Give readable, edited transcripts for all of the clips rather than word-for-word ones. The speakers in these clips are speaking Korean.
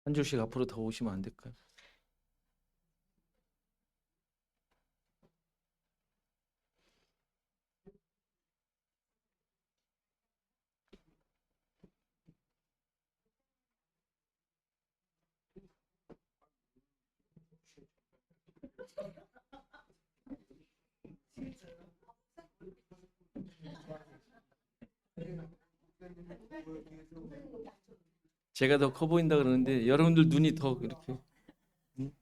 한 줄씩 앞으로 더 오시면 안 될까요? 제가 더 커 보인다 그러는데 여러분들 눈이 더 이렇게. 음?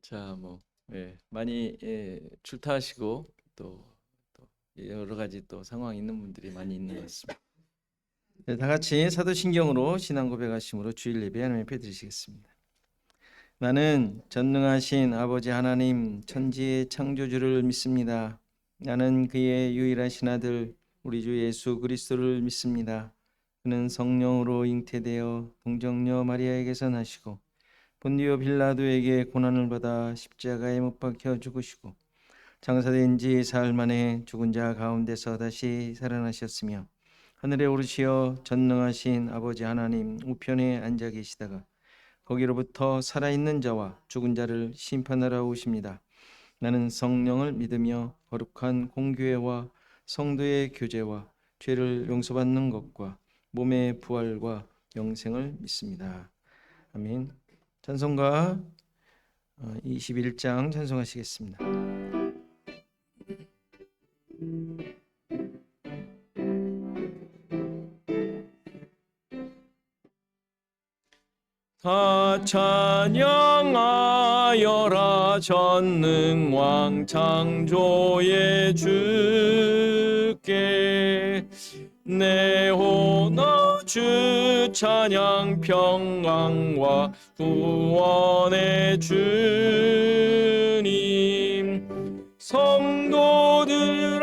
자, 뭐 많이 출타하시고 또 여러 가지 또 상황 있는 분들이 많이 있는 것 같습니다. 네, 다 같이 사도신경으로 신앙 고백하심으로 주일 예배 하나님 앞에 드리시겠습니다. 나는 전능하신 아버지 하나님 천지의 창조주를 믿습니다. 나는 그의 유일하신 아들 우리 주 예수 그리스도를 믿습니다. 그는 성령으로 잉태되어 동정녀 마리아에게서 나시고 본디오 빌라도에게 고난을 받아 십자가에 못 박혀 죽으시고 장사된 지 사흘 만에 죽은 자 가운데서 다시 살아나셨으며 하늘에 오르시어 전능하신 아버지 하나님 우편에 앉아 계시다가 거기로부터 살아있는 자와 죽은 자를 심판하러 오십니다. 나는 성령을 믿으며 거룩한 공교회와 성도의 교제와 죄를 용서받는 것과 몸의 부활과 영생을 믿습니다. 아멘. 찬송가 21장 찬송하시겠습니다. 다 찬양하여라 전능왕 창조의 주께 내 호너 주 찬양 평강과 구원의 주님 성도들아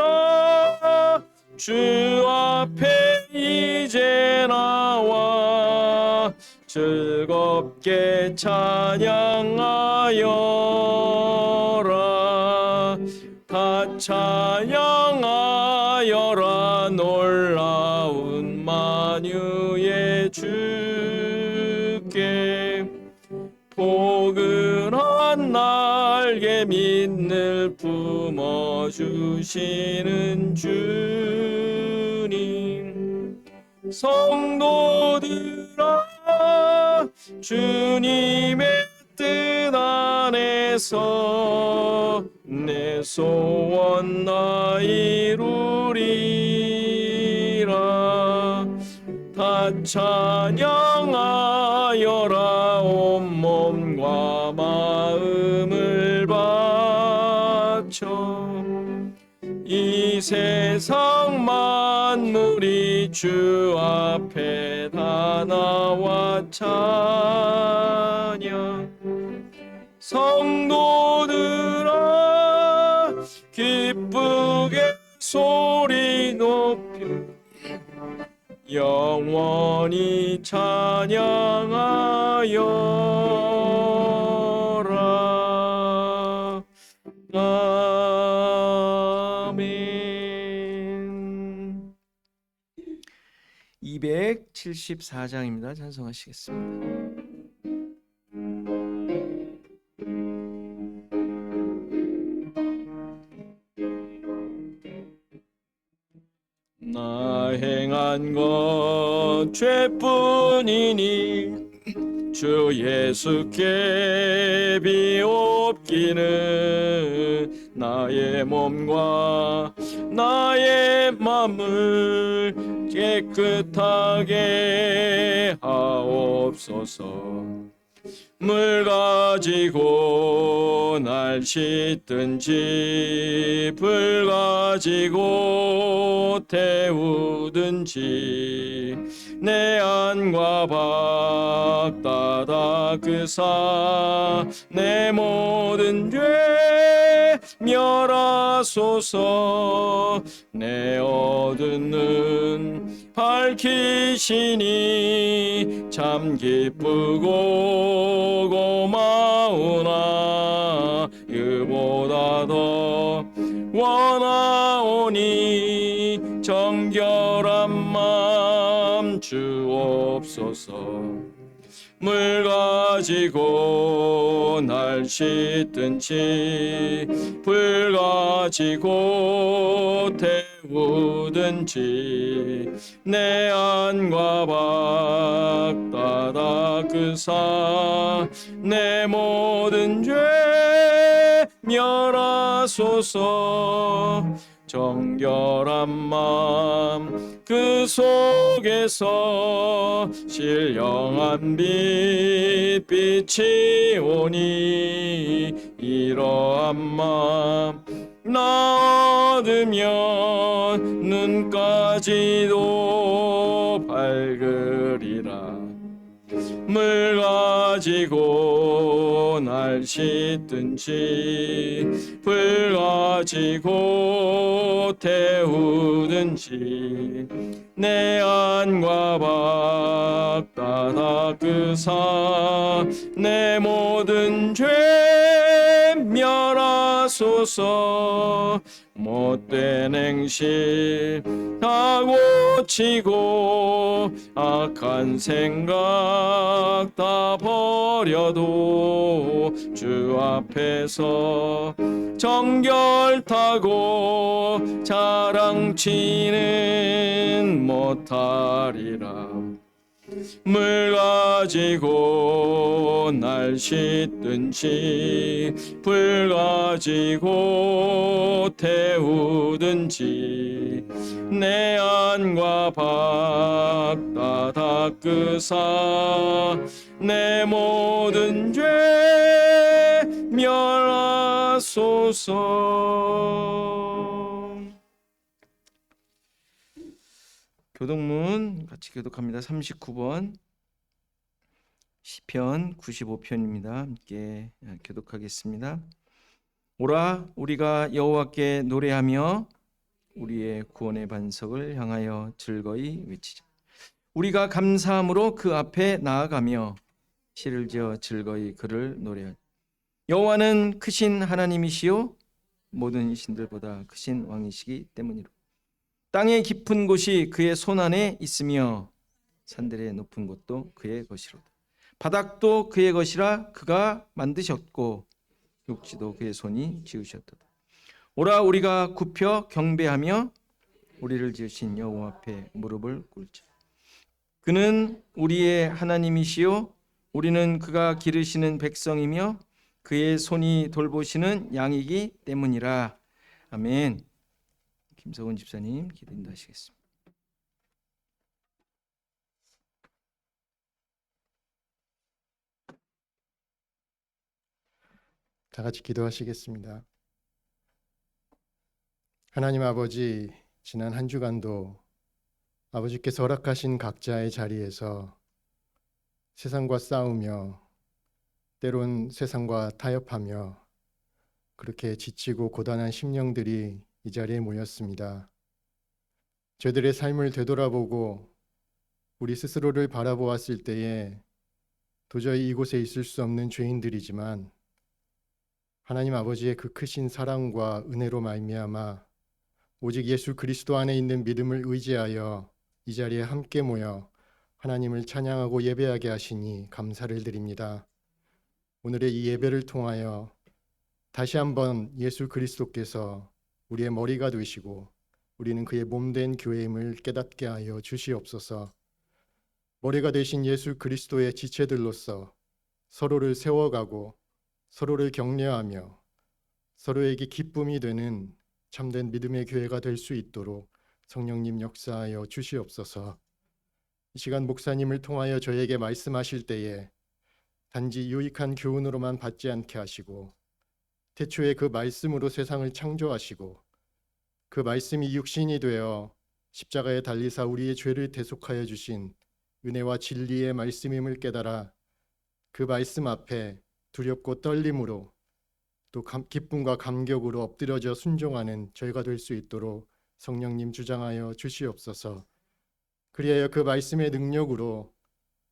주 앞에 이제 나와 즐겁게 찬양하여라 다 찬양하여라 놀라운 만유의 주께 포근한 날개 믿늘 품어주시는 주님 성도들아 주님의 뜻 안에서 내 소원 나 이루리라 다 찬양하여라 온몸과 마음을 바쳐 이 세상 만물이 주 앞에 다 나와 찬양 성도들아 기쁘게 소리 높여 영원히 찬양하여라 아멘. 274장입니다. 찬송하시겠습니다. 나 행한 것 죄뿐이니 주 예수께 비옵기는 나의 몸과 나의 맘을 깨끗하게 하옵소서. 물 가지고 날 씻든지 불 가지고 태우든지 내 안과 밖 다 닦으사 내 모든 죄 멸하소서. 내 얻은 은 밝히시니 참 기쁘고 고마우나 그보다 비치오니 정결한 마음 주옵소서. 물 가지고 날 씻든지 불 가지고 태우든지 내 안과 밖 다 닦으사 내 모든 죄 멸하소서. 정결한 마음 그 속에서 신령한 빛 빛이 오니 이러한 마음 나 얻으면 눈까지도 밝으리라. 물 가지고 날 씻든지 불 가지고 태우든지 내 안과 밖 다 닦으사 내 모든 죄 멸하소서. 못된 행실 다 고치고 악한 생각 다 버려도 주 앞에서 정결타고 자랑치는 못하리라. 물 가지고 날 씻든지 불 가지고 태우든지 내 안과 밖 다 닦으사 내 모든 죄 멸하소서. 교독문 같이 교독합니다. 39번 시편 95편입니다. 함께 교독하겠습니다. 오라 우리가 여호와께 노래하며 우리의 구원의 반석을 향하여 즐거이 외치자. 우리가 감사함으로 그 앞에 나아가며 시를 지어 즐거이 그를 노래하자. 여호와는 크신 하나님이시요 모든 신들보다 크신 왕이시기 때문이로. 땅의 깊은 곳이 그의 손 안에 있으며 산들의 높은 곳도 그의 것이로다. 바닥도 그의 것이라 그가 만드셨고 육지도 그의 손이 지으셨도다. 오라 우리가 굽혀 경배하며 우리를 지으신 여호와 앞에 무릎을 꿇자. 그는 우리의 하나님이시요 우리는 그가 기르시는 백성이며 그의 손이 돌보시는 양이기 때문이라. 아멘. 김석훈 집사님 기도 인도하시겠습니다. 다 같이 기도하시겠습니다. 하나님 아버지, 지난 한 주간도 아버지께서 허락하신 각자의 자리에서 세상과 싸우며 때론 세상과 타협하며 그렇게 지치고 고단한 심령들이 이 자리에 모였습니다. 저희들의 삶을 되돌아보고 우리 스스로를 바라보았을 때에 도저히 이곳에 있을 수 없는 죄인들이지만 하나님 아버지의 그 크신 사랑과 은혜로 말미암아 오직 예수 그리스도 안에 있는 믿음을 의지하여 이 자리에 함께 모여 하나님을 찬양하고 예배하게 하시니 감사를 드립니다. 오늘의 이 예배를 통하여 다시 한번 예수 그리스도께서 우리의 머리가 되시고 우리는 그의 몸된 교회임을 깨닫게 하여 주시옵소서. 머리가 되신 예수 그리스도의 지체들로서 서로를 세워가고 서로를 격려하며 서로에게 기쁨이 되는 참된 믿음의 교회가 될 수 있도록 성령님 역사하여 주시옵소서. 이 시간 목사님을 통하여 저에게 말씀하실 때에 단지 유익한 교훈으로만 받지 않게 하시고 태초에 그 말씀으로 세상을 창조하시고 그 말씀이 육신이 되어 십자가에 달리사 우리의 죄를 대속하여 주신 은혜와 진리의 말씀임을 깨달아 그 말씀 앞에 두렵고 떨림으로 또 기쁨과 감격으로 엎드려져 순종하는 저희가 될 수 있도록 성령님 주장하여 주시옵소서. 그리하여 그 말씀의 능력으로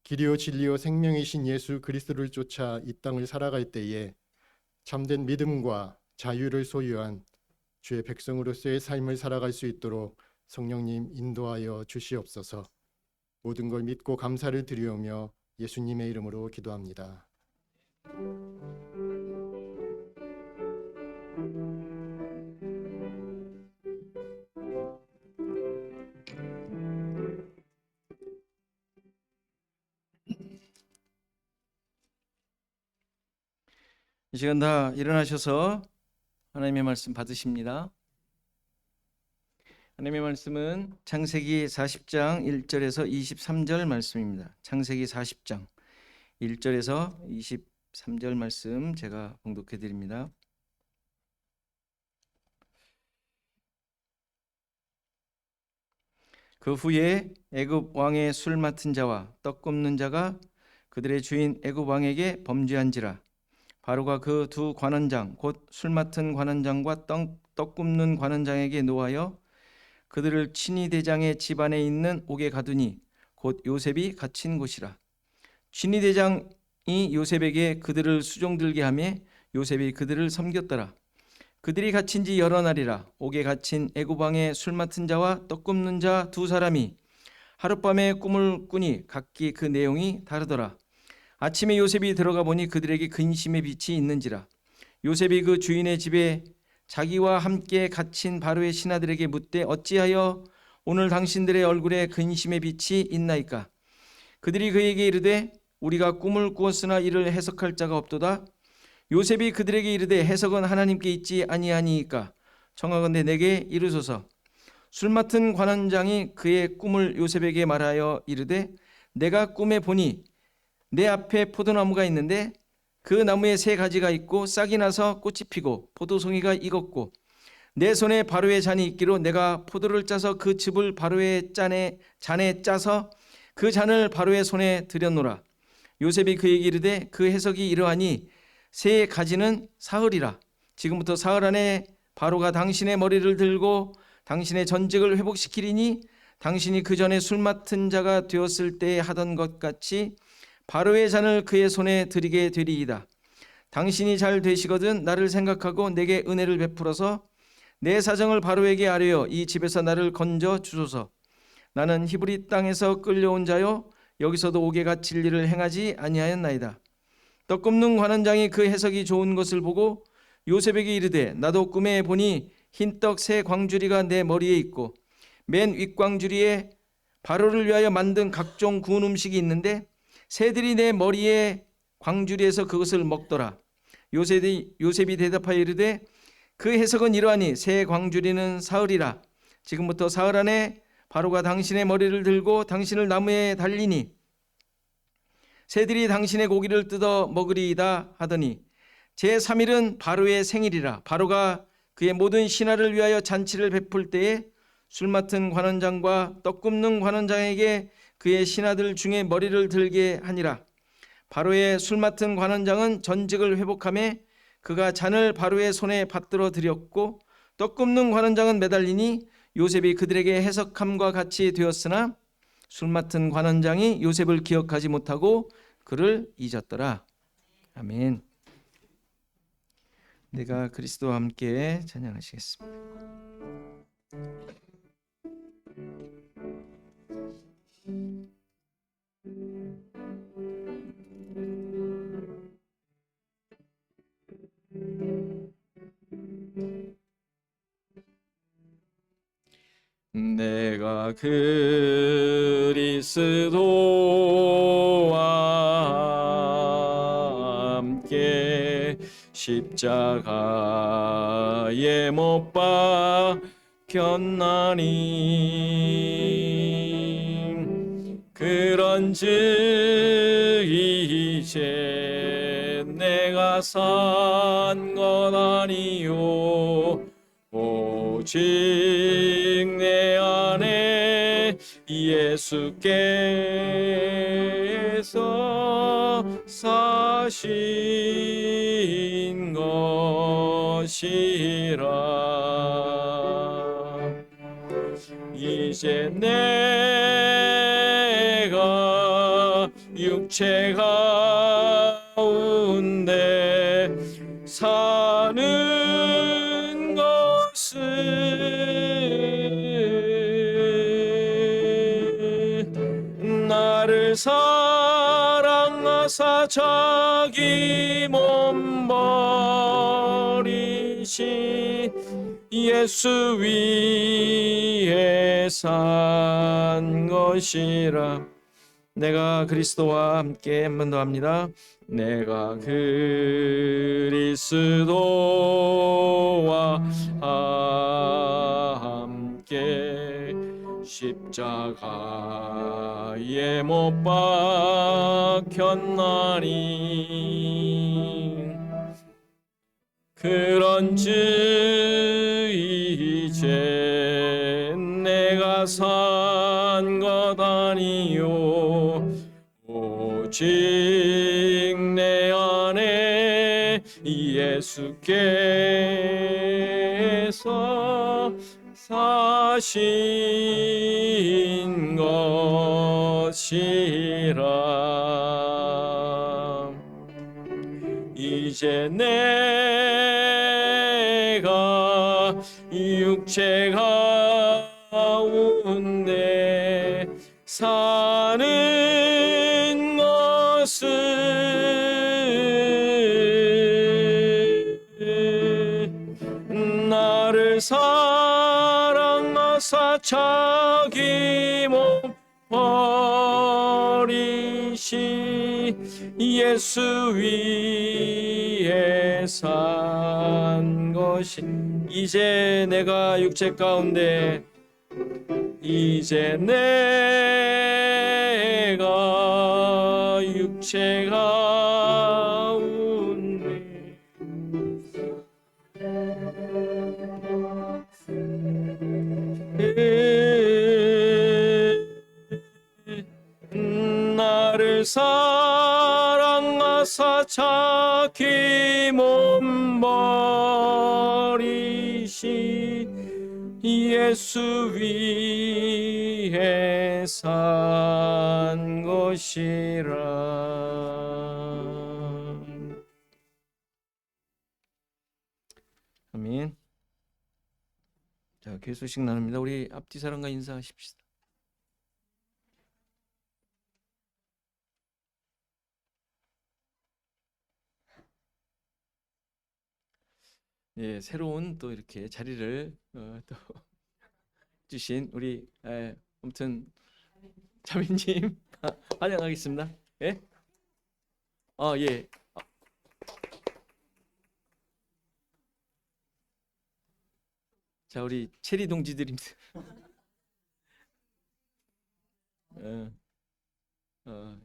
길이요 진리요 생명이신 예수 그리스도를 쫓아 이 땅을 살아갈 때에 참된 믿음과 자유를 소유한 주의 백성으로서의 삶을 살아갈 수 있도록 성령님 인도하여 주시옵소서. 모든 걸 믿고 감사를 드리오며 예수님의 이름으로 기도합니다. 이 시간 다 일어나셔서 하나님의 말씀 받으십니다. 하나님의 말씀은 창세기 40장 1절에서 23절 말씀입니다. 창세기 40장 1절에서 23절 말씀 제가 봉독해 드립니다. 그 후에 애굽 왕의 술 맡은 자와 떡 굽는 자가 그들의 주인 애굽 왕에게 범죄한지라. 바로가 그 두 관원장 곧 술 맡은 관원장과 떡 굽는 관원장에게 노하여 그들을 친위 대장의 집안에 있는 옥에 가두니 곧 요셉이 갇힌 곳이라. 친위 대장이 요셉에게 그들을 수종들게 하며 요셉이 그들을 섬겼더라. 그들이 갇힌 지 여러 날이라. 옥에 갇힌 애굽 왕의 술 맡은 자와 떡 굽는 자 두 사람이 하룻밤에 꿈을 꾸니 각기 그 내용이 다르더라. 아침에 요셉이 들어가 보니 그들에게 근심의 빛이 있는지라. 요셉이 그 주인의 집에 자기와 함께 갇힌 바로의 신하들에게 묻되 어찌하여 오늘 당신들의 얼굴에 근심의 빛이 있나이까? 그들이 그에게 이르되 우리가 꿈을 꾸었으나 이를 해석할 자가 없도다. 요셉이 그들에게 이르되 해석은 하나님께 있지 아니하니이까? 청하건대 내게 이르소서. 술 맡은 관원장이 그의 꿈을 요셉에게 말하여 이르되 내가 꿈에 보니 내 앞에 포도나무가 있는데 그 나무에 세 가지가 있고 싹이 나서 꽃이 피고 포도송이가 익었고 내 손에 바로의 잔이 있기로 내가 포도를 짜서 그 즙을 바로의 잔에 짜서 그 잔을 바로의 손에 들였노라. 요셉이 그에게 이르되 그 해석이 이러하니 세 가지는 사흘이라. 지금부터 사흘 안에 바로가 당신의 머리를 들고 당신의 전직을 회복시키리니 당신이 그 전에 술 맡은 자가 되었을 때 하던 것 같이 바로의 잔을 그의 손에 드리게 되리이다. 당신이 잘 되시거든 나를 생각하고 내게 은혜를 베풀어서 내 사정을 바로에게 아뢰어 이 집에서 나를 건져 주소서. 나는 히브리 땅에서 끌려온 자요 여기서도 옥에 갇힐 일을 행하지 아니하였나이다. 떡 굽는 관원장이 그 해석이 좋은 것을 보고 요셉에게 이르되 나도 꿈에 보니 흰떡 세 광주리가 내 머리에 있고 맨 윗광주리에 바로를 위하여 만든 각종 구운 음식이 있는데 새들이 내 머리에 광주리에서 그것을 먹더라. 요셉이 대답하여 이르되 그 해석은 이러하니 새 광주리는 사흘이라. 지금부터 사흘 안에 바로가 당신의 머리를 들고 당신을 나무에 달리니 새들이 당신의 고기를 뜯어 먹으리이다 하더니 제3일은 바로의 생일이라. 바로가 그의 모든 신하를 위하여 잔치를 베풀 때에 술 맡은 관원장과 떡 굽는 관원장에게 그의 신하들 중에 머리를 들게 하니라. 바로의 술 맡은 관원장은 전직을 회복하며 그가 잔을 바로의 손에 받들어 드렸고 떡 굽는 관원장은 매달리니 요셉이 그들에게 해석함과 같이 되었으나 술 맡은 관원장이 요셉을 기억하지 못하고 그를 잊었더라. 아멘. 내가 그리스도와 함께 찬양하시겠습니다. 내가 그리스도와 함께 십자가에 못 박혔나니 그런즉 이제 내가 산 건 아니요 오직 내 안에 예수께서 사신 것이라. 이제 내가 육체 가운데 사는 것은 예수 위에 산 것이라. 내가 그리스도와 함께 한 번 더 합니다. 내가 그리스도와 함께 십자가에 못 박혔나니 그런즉 이제 내가 산 것 아니요 오직 내 안에 예수께서 사신 것이라. 이제 내가 육체 가운데 사는 것은 나를 사랑하사 자기 몸 버리신 예수 위에 산 것이. 이제 내가 육체 가운데 이제 내가 육체 가운데 나를 사랑하사 자기 몸 버리신 예수 위에 산 것이라. 아멘. 자, 교회 소식 나눕니다. 우리 앞뒤 사람과 인사하십시다. 예, 새로운 또 이렇게 자리를 또 주신 우리 아무튼 자매님 환영하겠습니다. 예? 예. 자, 우리 체리 동지들입니다.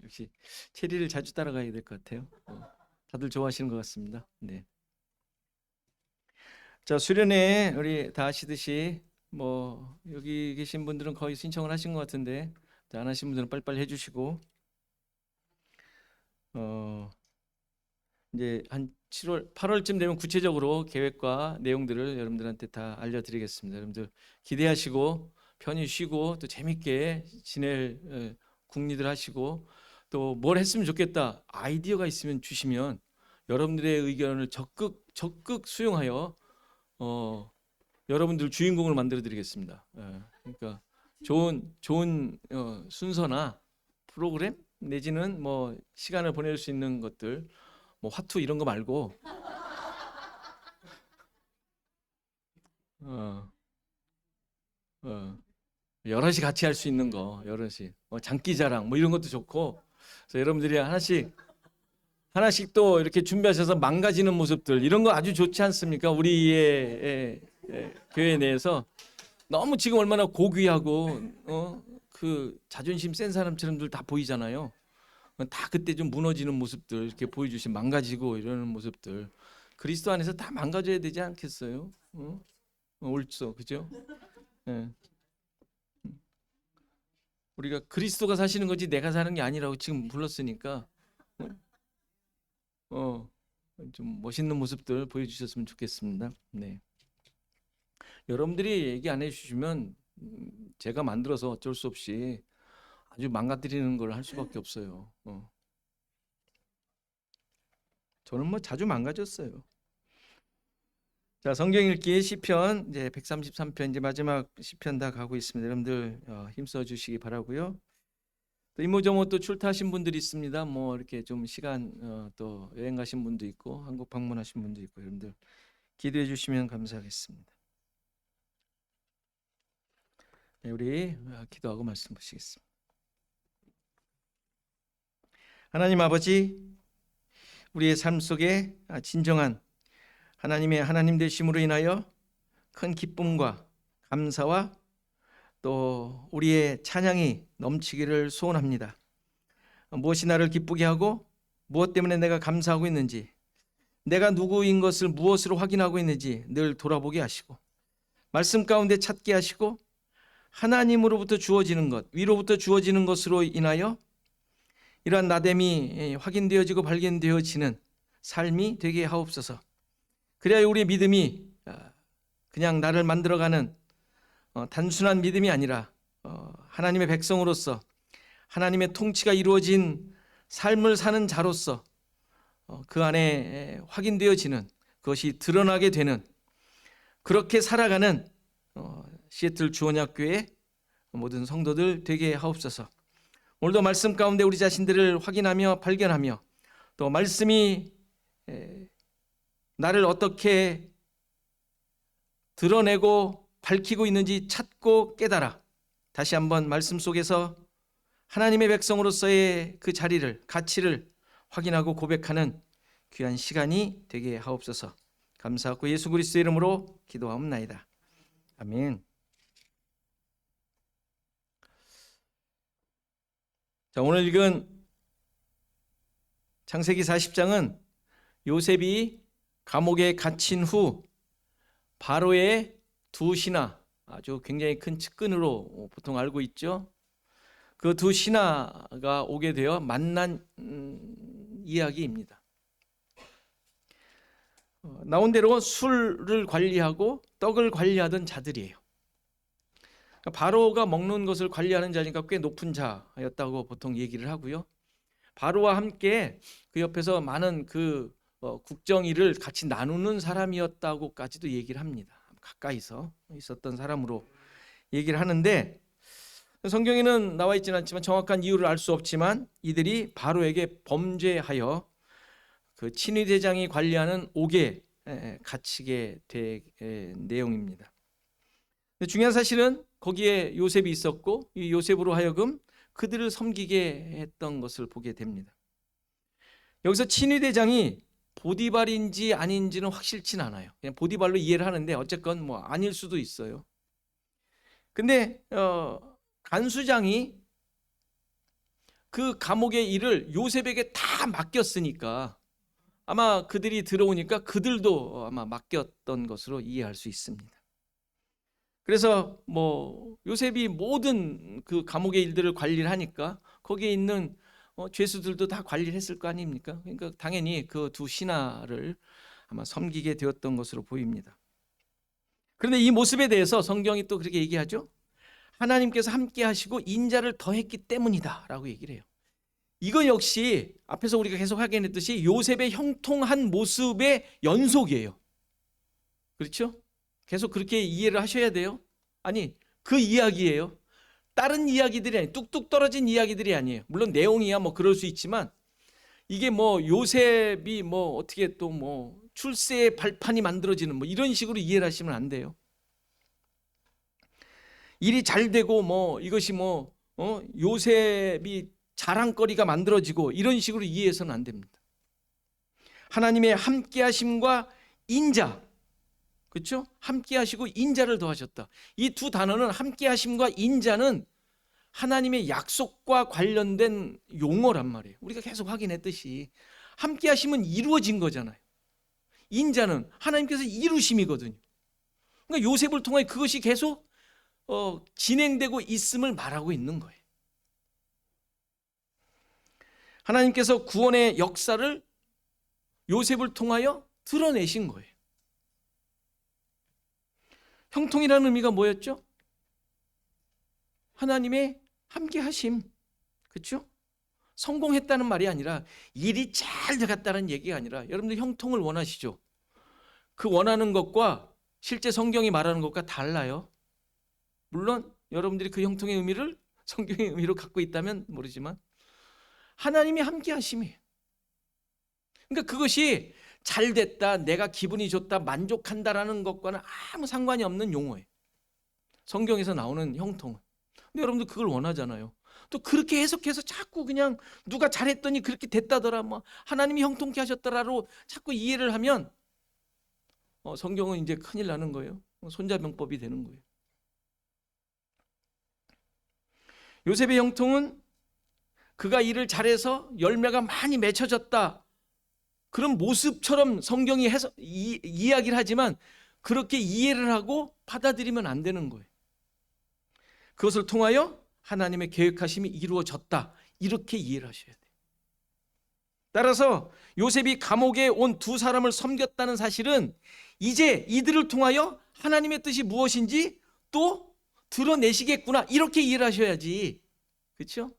역시 체리를 자주 따라가야 될 것 같아요. 다들 좋아하시는 것 같습니다. 네. 자, 수련회 우리 다 아시듯이 뭐 여기 계신 분들은 거의 신청을 하신 것 같은데, 자, 안 하신 분들은 빨리빨리 해주시고, 이제 한 7월, 8월쯤 되면 구체적으로 계획과 내용들을 여러분들한테 다 알려드리겠습니다. 여러분들 기대하시고 편히 쉬고 또 재밌게 지낼 국리들 하시고, 또 뭘 했으면 좋겠다 아이디어가 있으면 주시면 여러분들의 의견을 적극 수용하여 여러분들 주인공을 만들어 드리겠습니다. 그러니까 좋은 순서나 프로그램 내지는 뭐 시간을 보낼 수 있는 것들, 뭐 화투 이런 거 말고 여럿이 같이 할 수 있는 거, 여럿이 장기자랑 뭐 이런 것도 좋고. 그래서 여러분들이 하나씩 또 이렇게 준비하셔서 망가지는 모습들, 이런 거 아주 좋지 않습니까? 우리의 교회 내에서 너무 지금 얼마나 고귀하고 그 자존심 센 사람처럼들 다 보이잖아요. 다 그때 좀 무너지는 모습들 이렇게 보여주신, 망가지고 이러는 모습들, 그리스도 안에서 다 망가져야 되지 않겠어요? 옳죠, 그죠? 예. 우리가 그리스도가 사시는 거지 내가 사는 게 아니라고 지금 불렀으니까 좀 멋있는 모습들 보여주셨으면 좋겠습니다. 네. 여러분들이 얘기 안 해주시면 제가 만들어서 어쩔 수 없이 아주 망가뜨리는 걸 할 수밖에 없어요. 저는 뭐 자주 망가졌어요. 자, 성경 읽기 시편 이제 133편 이제 마지막 시편 다 가고 있습니다. 여러분들 힘써 주시기 바라고요. 또 이모저모 또 출타하신 분들이 있습니다. 뭐 이렇게 좀 시간 또 여행 가신 분도 있고 한국 방문하신 분도 있고, 여러분들 기도해 주시면 감사하겠습니다. 우리 기도하고 말씀 보시겠습니다. 하나님 아버지, 우리의 삶 속에 진정한 하나님의 하나님 되심으로 인하여 큰 기쁨과 감사와 또 우리의 찬양이 넘치기를 소원합니다. 무엇이 나를 기쁘게 하고 무엇 때문에 내가 감사하고 있는지, 내가 누구인 것을 무엇으로 확인하고 있는지 늘 돌아보게 하시고, 말씀 가운데 찾게 하시고, 하나님으로부터 주어지는 것, 위로부터 주어지는 것으로 인하여 이러한 나됨이 확인되어지고 발견되어지는 삶이 되게 하옵소서. 그래야 우리의 믿음이 그냥 나를 만들어가는 단순한 믿음이 아니라 하나님의 백성으로서 하나님의 통치가 이루어진 삶을 사는 자로서 그 안에 확인되어지는, 그것이 드러나게 되는, 그렇게 살아가는 시애틀 주원학교의 모든 성도들 되게 하옵소서. 오늘도 말씀 가운데 우리 자신들을 확인하며 발견하며, 또 말씀이 나를 어떻게 드러내고 밝히고 있는지 찾고 깨달아 다시 한번 말씀 속에서 하나님의 백성으로서의 그 자리를, 가치를 확인하고 고백하는 귀한 시간이 되게 하옵소서. 감사하고 예수 그리스도의 이름으로 기도하옵나이다. 아멘. 자, 오늘 읽은 창세기 40장은 요셉이 감옥에 갇힌 후 바로의 두 신하, 아주 굉장히 큰 측근으로 보통 알고 있죠. 그 두 신하가 오게 되어 만난 이야기입니다. 나온 대로 술을 관리하고 떡을 관리하던 자들이에요. 바로가 먹는 것을 관리하는 자니까 꽤 높은 자였다고 보통 얘기를 하고요. 바로와 함께 그 옆에서 많은 그 국정일을 같이 나누는 사람이었다고까지도 얘기를 합니다. 가까이서 있었던 사람으로 얘기를 하는데, 성경에는 나와 있지는 않지만 정확한 이유를 알 수 없지만 이들이 바로에게 범죄하여 그 친위대장이 관리하는 옥에 갇히게 된 내용입니다. 근데 중요한 사실은 거기에 요셉이 있었고, 이 요셉으로 하여금 그들을 섬기게 했던 것을 보게 됩니다. 여기서 친위대장이 보디발인지 아닌지는 확실치는 않아요. 그냥 보디발로 이해를 하는데 어쨌건 뭐 아닐 수도 있어요. 근데 간수장이 그 감옥의 일을 요셉에게 다 맡겼으니까 아마 그들이 들어오니까 그들도 아마 맡겼던 것으로 이해할 수 있습니다. 그래서 뭐 요셉이 모든 그 감옥의 일들을 관리를 하니까 거기에 있는 죄수들도 다 관리를 했을 거 아닙니까? 그러니까 당연히 그 두 신하를 아마 섬기게 되었던 것으로 보입니다. 그런데 이 모습에 대해서 성경이 또 그렇게 얘기하죠. 하나님께서 함께 하시고 인자를 더했기 때문이다 라고 얘기를 해요. 이거 역시 앞에서 우리가 계속 확인했듯이 요셉의 형통한 모습의 연속이에요. 그렇죠? 계속 그렇게 이해를 하셔야 돼요. 아니, 그 이야기예요. 다른 이야기들이 아니에요. 뚝뚝 떨어진 이야기들이 아니에요. 물론 내용이야 뭐 그럴 수 있지만, 이게 뭐 요셉이 뭐 어떻게 또 뭐 출세의 발판이 만들어지는 뭐 이런 식으로 이해를 하시면 안 돼요. 일이 잘 되고 뭐 이것이 뭐 요셉이 자랑거리가 만들어지고 이런 식으로 이해해서는 안 됩니다. 하나님의 함께하심과 인자, 그렇죠? 함께하시고 인자를 더하셨다. 이 두 단어는, 함께하심과 인자는 하나님의 약속과 관련된 용어란 말이에요. 우리가 계속 확인했듯이 함께하심은 이루어진 거잖아요. 인자는 하나님께서 이루심이거든요. 그러니까 요셉을 통해 그것이 계속 진행되고 있음을 말하고 있는 거예요. 하나님께서 구원의 역사를 요셉을 통하여 드러내신 거예요. 형통이라는 의미가 뭐였죠? 하나님의 함께 하심. 그렇죠? 성공했다는 말이 아니라 일이 잘 돼갔다는 얘기가 아니라, 여러분들 형통을 원하시죠? 그 원하는 것과 실제 성경이 말하는 것과 달라요. 물론 여러분들이 그 형통의 의미를 성경의 의미로 갖고 있다면 모르지만 하나님이 함께 하심이에요. 그러니까 그것이 잘 됐다, 내가 기분이 좋다, 만족한다라는 것과는 아무 상관이 없는 용어예요. 성경에서 나오는 형통은. 근데 여러분들 그걸 원하잖아요. 또 그렇게 해석해서 자꾸 그냥 누가 잘했더니 그렇게 됐다더라, 뭐 하나님이 형통케 하셨더라로 자꾸 이해를 하면 성경은 이제 큰일 나는 거예요. 손자병법이 되는 거예요. 요셉의 형통은 그가 일을 잘해서 열매가 많이 맺혀졌다, 그런 모습처럼 성경이 이야기를 하지만 그렇게 이해를 하고 받아들이면 안 되는 거예요. 그것을 통하여 하나님의 계획하심이 이루어졌다, 이렇게 이해를 하셔야 돼요. 따라서 요셉이 감옥에 온 두 사람을 섬겼다는 사실은 이제 이들을 통하여 하나님의 뜻이 무엇인지 또 드러내시겠구나, 이렇게 이해를 하셔야지. 그렇죠?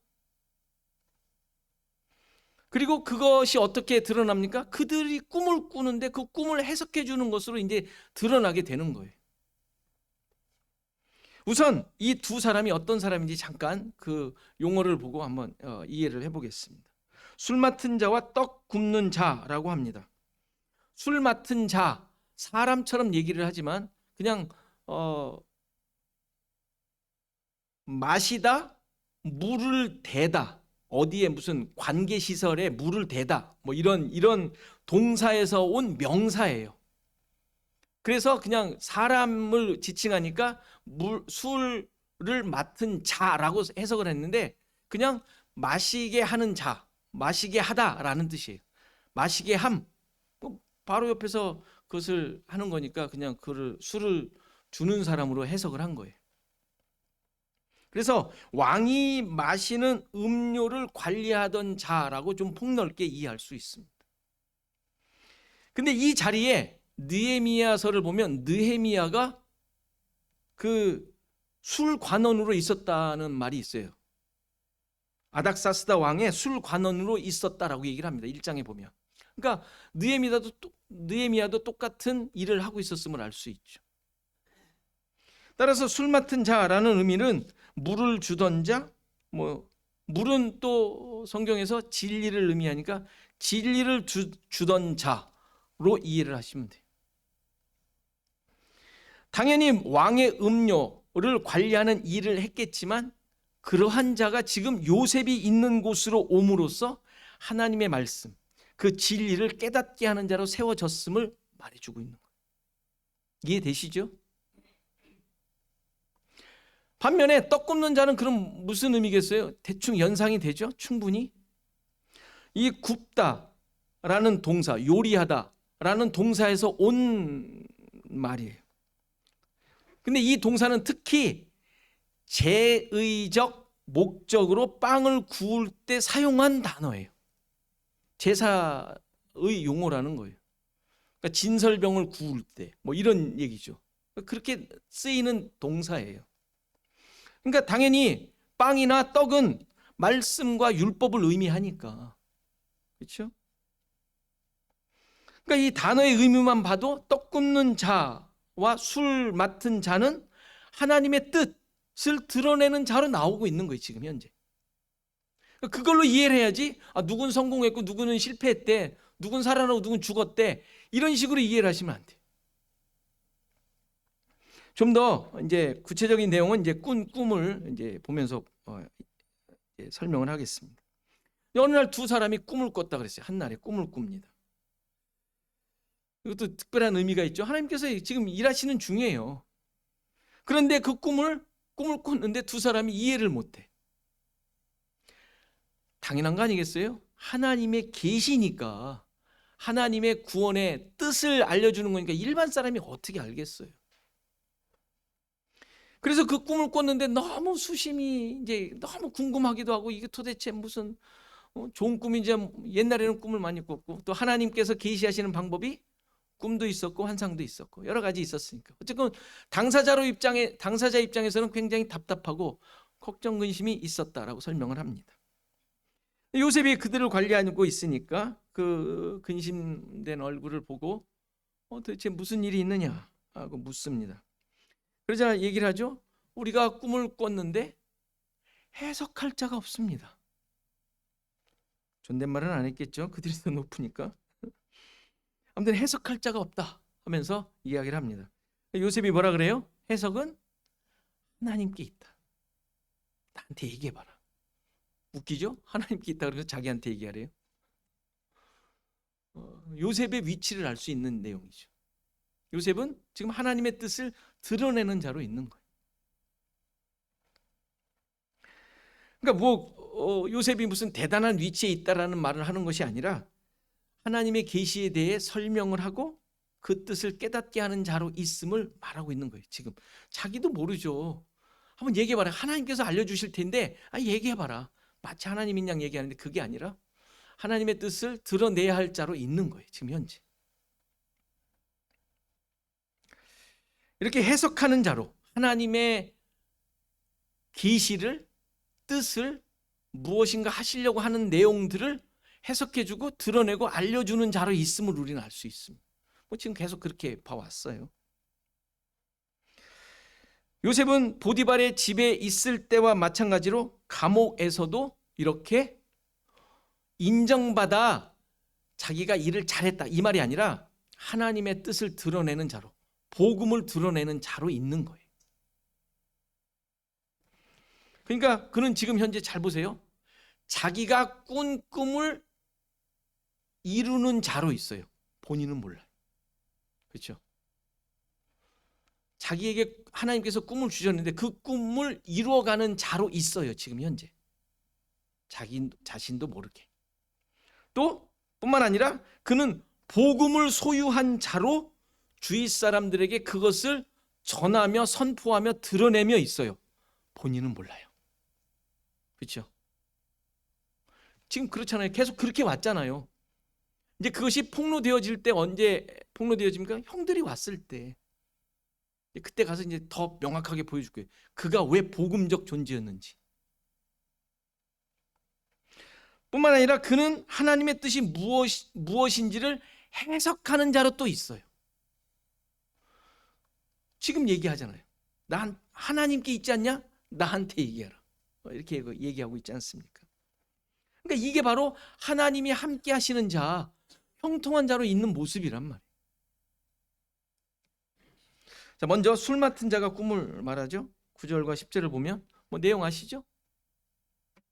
그리고 그것이 어떻게 드러납니까? 그들이 꿈을 꾸는데 그 꿈을 해석해 주는 것으로 이제 드러나게 되는 거예요. 우선 이 두 사람이 어떤 사람인지 잠깐 그 용어를 보고 한번 이해를 해보겠습니다. 술 맡은 자와 떡 굽는 자라고 합니다. 술 맡은 자, 사람처럼 얘기를 하지만 그냥 마시다, 물을 대다, 어디에 무슨 관계 시설에 물을 대다, 뭐 이런 동사에서 온 명사예요. 그래서 그냥 사람을 지칭하니까 술을 맡은 자라고 해석을 했는데 그냥 마시게 하는 자, 마시게 하다라는 뜻이에요. 마시게 함, 바로 옆에서 그것을 하는 거니까 그냥 그를 술을 주는 사람으로 해석을 한 거예요. 그래서 왕이 마시는 음료를 관리하던 자라고 좀 폭넓게 이해할 수 있습니다. 근데 이 자리에 느헤미야서를 보면 느헤미야가 그 술관원으로 있었다는 말이 있어요. 아닥사스다 왕의 술관원으로 있었다라고 얘기를 합니다. 1장에 보면. 그러니까 느헤미야도 똑같은 일을 하고 있었음을 알 수 있죠. 따라서 술 맡은 자라는 의미는 물을 주던 자, 물은 또 성경에서 진리를 의미하니까 진리를 주던 자로 이해를 하시면 돼요. 당연히 왕의 음료를 관리하는 일을 했겠지만 그러한 자가 지금 요셉이 있는 곳으로 옴으로써 하나님의 말씀, 그 진리를 깨닫게 하는 자로 세워졌음을 말해주고 있는 거예요. 이해되시죠? 반면에 떡 굽는 자는 그럼 무슨 의미겠어요? 대충 연상이 되죠? 충분히. 이 굽다라는 동사, 요리하다라는 동사에서 온 말이에요. 근데 이 동사는 특히 제의적 목적으로 빵을 구울 때 사용한 단어예요. 제사의 용어라는 거예요. 그러니까 진설병을 구울 때 뭐 이런 얘기죠. 그렇게 쓰이는 동사예요. 그러니까 당연히 빵이나 떡은 말씀과 율법을 의미하니까. 그렇죠? 그러니까 이 단어의 의미만 봐도 떡 굽는 자와 술 맡은 자는 하나님의 뜻을 드러내는 자로 나오고 있는 거예요, 지금 현재. 그걸로 이해를 해야지, 누군 성공했고 누구는 실패했대, 누군 살아나고 누군 죽었대, 이런 식으로 이해를 하시면 안 돼요. 좀 더 이제 구체적인 내용은 이제 꿈을 이제 보면서 이제 설명을 하겠습니다. 어느 날 두 사람이 꿈을 꿨다 그랬어요. 한 날에 꿈을 꿉니다. 이것도 특별한 의미가 있죠. 하나님께서 지금 일하시는 중이에요. 그런데 그 꿈을 꿨는데 두 사람이 이해를 못해. 당연한 거 아니겠어요? 하나님의 계시니까, 하나님의 구원의 뜻을 알려주는 거니까 일반 사람이 어떻게 알겠어요? 그래서 그 꿈을 꿨는데 너무 수심이 이제 너무 궁금하기도 하고, 이게 도대체 무슨 좋은 꿈인지, 옛날에는 꿈을 많이 꿨고 또 하나님께서 계시하시는 방법이 꿈도 있었고 환상도 있었고 여러 가지 있었으니까 어쨌든 당사자 입장에서는 굉장히 답답하고 걱정 근심이 있었다라고 설명을 합니다. 요셉이 그들을 관리하고 있으니까 그 근심된 얼굴을 보고 도대체 무슨 일이 있느냐 하고 묻습니다. 그러자 얘기를 하죠. 우리가 꿈을 꿨는데 해석할 자가 없습니다. 존댓말은 안 했겠죠. 그들이 더 높으니까. 아무튼 해석할 자가 없다 하면서 이야기를 합니다. 요셉이 뭐라 그래요? 해석은 하나님께 있다. 나한테 얘기해봐라. 웃기죠? 하나님께 있다 그래서 자기한테 얘기하래요. 요셉의 위치를 알 수 있는 내용이죠. 요셉은 지금 하나님의 뜻을 드러내는 자로 있는 거예요. 그러니까 요셉이 무슨 대단한 위치에 있다라는 말을 하는 것이 아니라 하나님의 계시에 대해 설명을 하고 그 뜻을 깨닫게 하는 자로 있음을 말하고 있는 거예요. 지금 자기도 모르죠. 한번 얘기해봐라. 하나님께서 알려주실 텐데 얘기해봐라. 마치 하나님인 양 얘기하는데 그게 아니라 하나님의 뜻을 드러내야 할 자로 있는 거예요. 지금 현재 이렇게 해석하는 자로 하나님의 계시를, 뜻을, 무엇인가 하시려고 하는 내용들을 해석해주고 드러내고 알려주는 자로 있음을 우리는 알 수 있습니다. 지금 계속 그렇게 봐왔어요. 요셉은 보디발의 집에 있을 때와 마찬가지로 감옥에서도 이렇게 인정받아 자기가 일을 잘했다 이 말이 아니라 하나님의 뜻을 드러내는 자로, 복음을 드러내는 자로 있는 거예요. 그러니까 그는 지금 현재 잘 보세요. 자기가 꾼 꿈을 이루는 자로 있어요. 본인은 몰라요. 그렇죠? 자기에게 하나님께서 꿈을 주셨는데 그 꿈을 이루어가는 자로 있어요. 지금 현재. 자기 자신도 모르게. 또 뿐만 아니라 그는 복음을 소유한 자로 주위 사람들에게 그것을 전하며 선포하며 드러내며 있어요. 본인은 몰라요. 그렇죠? 지금 그렇잖아요. 계속 그렇게 왔잖아요. 이제 그것이 폭로되어질 때 언제 폭로되어집니까? 형들이 왔을 때. 그때 가서 이제 더 명확하게 보여줄 거예요. 그가 왜 복음적 존재였는지. 뿐만 아니라 그는 하나님의 뜻이 무엇인지를 해석하는 자로 또 있어요. 지금 얘기하잖아요. 난 하나님께 있지 않냐? 나한테 얘기하라. 이렇게 얘기하고 있지 않습니까? 그러니까 이게 바로 하나님이 함께 하시는 자, 형통한 자로 있는 모습이란 말이에요. 자, 먼저 술 맡은 자가 꿈을 말하죠. 9절과 10절을 보면 내용 아시죠?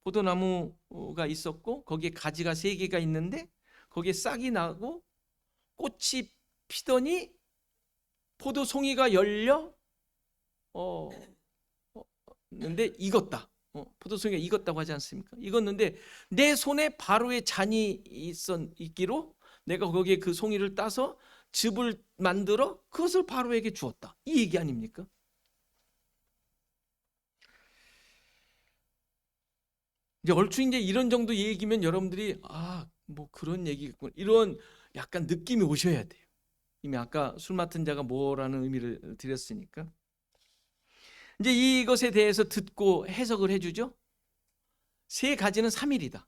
포도나무가 있었고 거기에 가지가 3개가 있는데 거기에 싹이 나고 꽃이 피더니 포도송이가 열려 근데 익었다. 포도송이가 익었다고 하지 않습니까? 익었는데 내 손에 바로의 잔이 있기로 내가 거기에 그 송이를 따서 즙을 만들어 그것을 바로에게 주었다. 이 얘기 아닙니까? 이제 얼추 이제 이런 정도 얘기면 여러분들이 뭐 그런 얘기겠구나. 이런 약간 느낌이 오셔야 돼요. 이미 아까 술 맡은 자가 뭐라는 의미를 드렸으니까. 이제 이것에 대해서 듣고 해석을 해주죠. 3가지는 3일이다.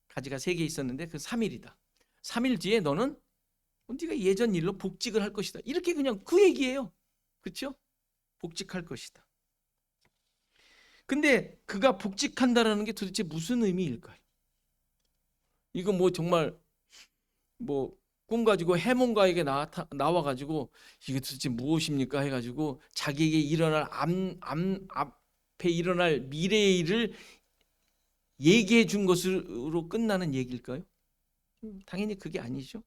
가지가 3개 있었는데 그 3일이다. 3일 뒤에 너는 네가 예전 일로 복직을 할 것이다. 이렇게 그냥 그 얘기예요. 그렇죠? 복직할 것이다. 근데 그가 복직한다라는 게 도대체 무슨 의미일까요? 이거 뭐 정말 뭐 꿈 가지고 해몽가에게 나와가지고 이게 도대체 무엇입니까 해가지고 자기에게 일어날 앞에 일어날 미래의 일을 얘기해 준 것으로 끝나는 얘기일까요? 당연히 그게 아니죠.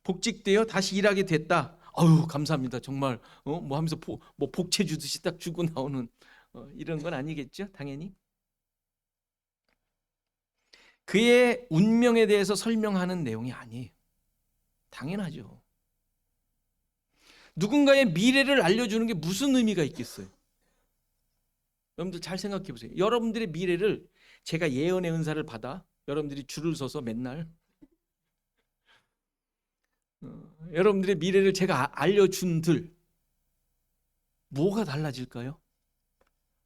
복직되어 다시 일하게 됐다. 아유 감사합니다. 정말 뭐 하면서 뭐 복채 주듯이 딱 주고 나오는 이런 건 아니겠죠. 당연히. 그의 운명에 대해서 설명하는 내용이 아니에요. 당연하죠. 누군가의 미래를 알려주는 게 무슨 의미가 있겠어요? 여러분들 잘 생각해 보세요. 여러분들의 미래를 제가 예언의 은사를 받아 여러분들이 줄을 서서 맨날 여러분들의 미래를 제가 알려준들 뭐가 달라질까요?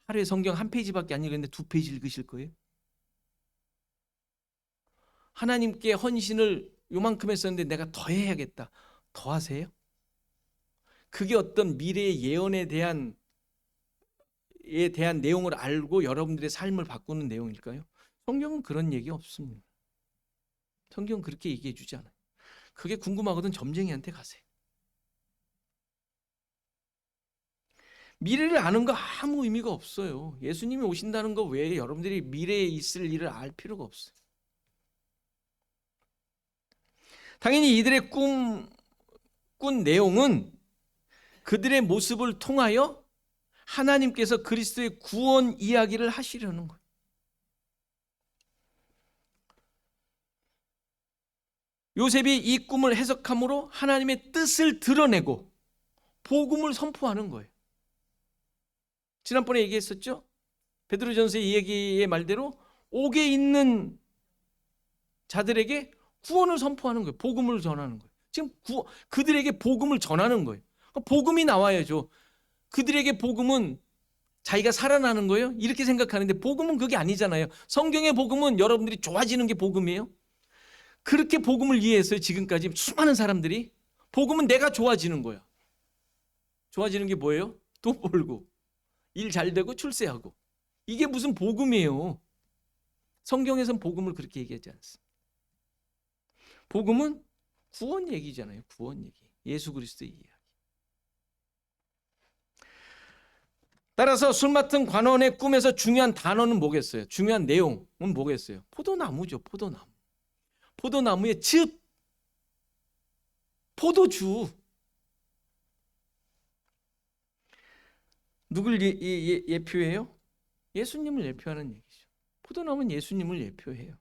하루에 성경 1페이지밖에 안 읽었는데 2페이지 읽으실 거예요? 하나님께 헌신을 요만큼 했었는데 내가 더 해야겠다. 더 하세요? 그게 어떤 미래의 예언에 대한 내용을 알고 여러분들의 삶을 바꾸는 내용일까요? 성경은 그런 얘기 없습니다. 성경은 그렇게 얘기해 주지 않아요. 그게 궁금하거든 점쟁이한테 가세요. 미래를 아는 거 아무 의미가 없어요. 예수님이 오신다는 거 외에 여러분들이 미래에 있을 일을 알 필요가 없어요. 당연히 이들의 꾼 내용은 그들의 모습을 통하여 하나님께서 그리스도의 구원 이야기를 하시려는 거예요. 요셉이 이 꿈을 해석함으로 하나님의 뜻을 드러내고 복음을 선포하는 거예요. 지난번에 얘기했었죠? 베드로전서의 이 얘기의 말대로 옥에 있는 자들에게 구원을 선포하는 거예요. 복음을 전하는 거예요. 지금 그들에게 복음을 전하는 거예요. 복음이 나와야죠. 그들에게 복음은 자기가 살아나는 거예요? 이렇게 생각하는데 복음은 그게 아니잖아요. 성경의 복음은 여러분들이 좋아지는 게 복음이에요. 그렇게 복음을 이해했어요. 지금까지 수많은 사람들이. 복음은 내가 좋아지는 거야. 좋아지는 게 뭐예요? 돈 벌고 일 잘 되고 출세하고. 이게 무슨 복음이에요. 성경에서는 복음을 그렇게 얘기하지 않습니다. 복음은 구원 얘기잖아요. 구원 얘기. 예수 그리스도의 이야기. 따라서 술 맡은 관원의 꿈에서 중요한 단어는 뭐겠어요? 중요한 내용은 뭐겠어요? 포도나무죠. 포도나무. 포도나무의 즙, 포도주. 누굴 예표해요? 예수님을 예표하는 얘기죠. 포도나무는 예수님을 예표해요.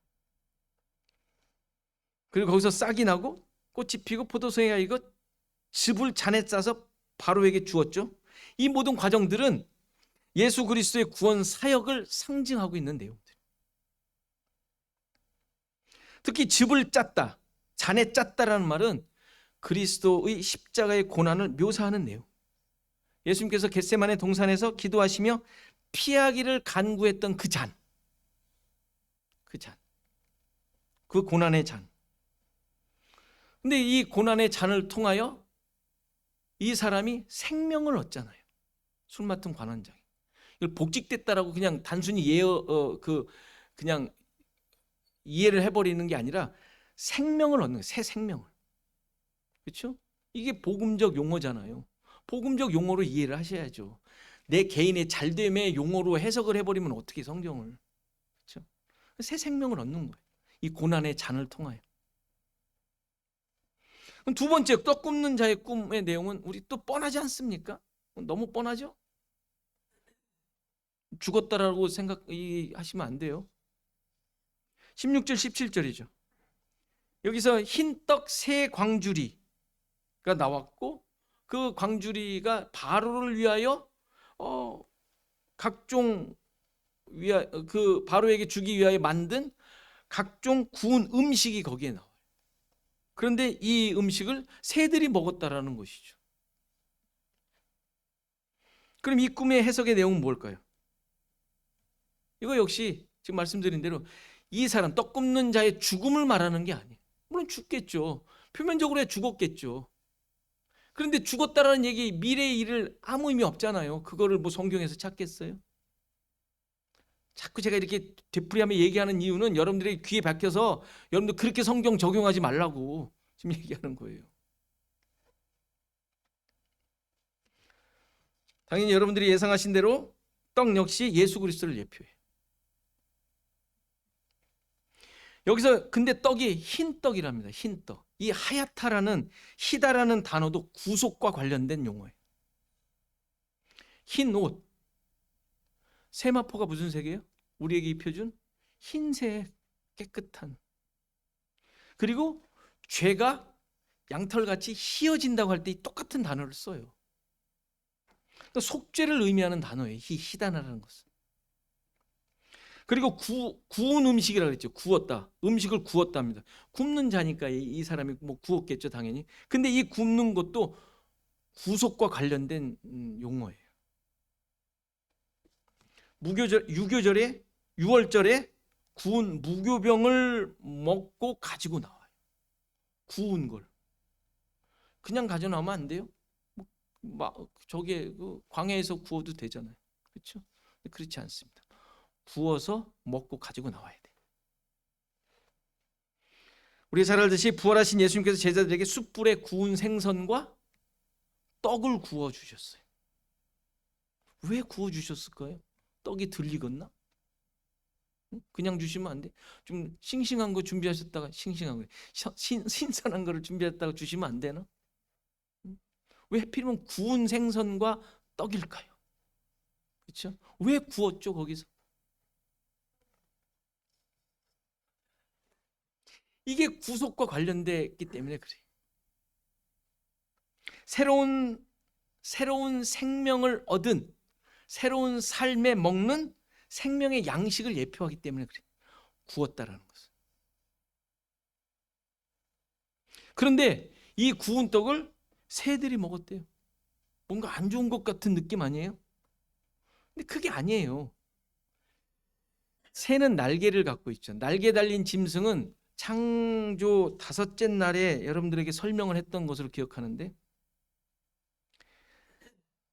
그리고 거기서 싹이 나고 꽃이 피고 포도송이가 익어 즙을 잔에 짜서 바로에게 주었죠. 이 모든 과정들은 예수 그리스도의 구원 사역을 상징하고 있는 내용들. 특히 즙을 짰다, 잔에 짰다라는 말은 그리스도의 십자가의 고난을 묘사하는 내용. 예수님께서 겟세마네 동산에서 기도하시며 피하기를 간구했던 그 잔, 그 고난의 잔. 근데 이 고난의 잔을 통하여 이 사람이 생명을 얻잖아요. 술 맡은 관원장이. 이걸 복직됐다라고 그냥 단순히 그냥 이해를 해버리는 게 아니라 생명을 얻는 거예요. 새 생명을. 그렇죠? 이게 복음적 용어잖아요. 복음적 용어로 이해를 하셔야죠. 내 개인의 잘됨의 용어로 해석을 해버리면 어떻게 성경을. 그렇죠? 새 생명을 얻는 거예요. 이 고난의 잔을 통하여. 그럼 두 번째, 떡 굽는 자의 꿈의 내용은 우리 또 뻔하지 않습니까? 너무 뻔하죠? 죽었다라고 생각하시면 안 돼요. 16절 17절이죠. 여기서 흰떡 세 광주리가 나왔고 그 광주리가 바로를 위하여 각종 그 바로에게 주기 위하여 만든 각종 구운 음식이 거기에 나와요. 그런데 이 음식을 새들이 먹었다라는 것이죠. 그럼 이 꿈의 해석의 내용은 뭘까요? 이거 역시 지금 말씀드린 대로 이 사람 떡 굽는 자의 죽음을 말하는 게 아니에요. 물론 죽겠죠. 표면적으로 죽었겠죠. 그런데 죽었다라는 얘기, 미래의 일을 아무 의미 없잖아요. 그거를 뭐 성경에서 찾겠어요? 자꾸 제가 이렇게 되풀이하며 얘기하는 이유는 여러분들의 귀에 박혀서 여러분들 그렇게 성경 적용하지 말라고 지금 얘기하는 거예요. 당연히 여러분들이 예상하신 대로 떡 역시 예수 그리스도를 예표해요. 여기서 근데 떡이 흰 떡이랍니다. 흰 떡. 이 하얗다라는 희다라는 단어도 구속과 관련된 용어예요. 흰 옷. 세마포가 무슨 색이에요? 우리에게 입혀준 흰색 깨끗한. 그리고 죄가 양털같이 희어진다고 할 때 똑같은 단어를 써요. 그러니까 속죄를 의미하는 단어예요. 희다라는 것은. 그리고 구운 음식이라고 했죠. 구웠다. 음식을 구웠답니다. 굽는 자니까 이 사람이 뭐 구웠겠죠, 당연히. 근데 이 굽는 것도 구속과 관련된 용어예요. 유교절에 6월절에 구운 무교병을 먹고 가지고 나와요. 구운 걸. 그냥 가져 나오면 안 돼요? 저게 광야에서 구워도 되잖아요. 그렇죠? 그렇지 않습니다. 구워서 먹고 가지고 나와야 돼. 우리 잘 알듯이 부활하신 예수님께서 제자들에게 숯불에 구운 생선과 떡을 구워 주셨어요. 왜 구워주셨을까요? 떡이 덜 익었나? 응? 그냥 주시면 안 돼? 좀 싱싱한 거 준비하셨다가 싱싱한 거, 신선한 거를 준비했다가 주시면 안 되나? 응? 왜 하필이면 구운 생선과 떡일까요? 그렇죠? 왜 구웠죠 거기서? 이게 구속과 관련됐기 때문에 그래. 새로운 생명을 얻은 새로운 삶에 먹는 생명의 양식을 예표하기 때문에 그래. 구웠다라는 것은. 그런데 이 구운 떡을 새들이 먹었대요. 뭔가 안 좋은 것 같은 느낌 아니에요? 근데 그게 아니에요. 새는 날개를 갖고 있죠. 날개 달린 짐승은 창조 다섯째 날에 여러분들에게 설명을 했던 것으로 기억하는데,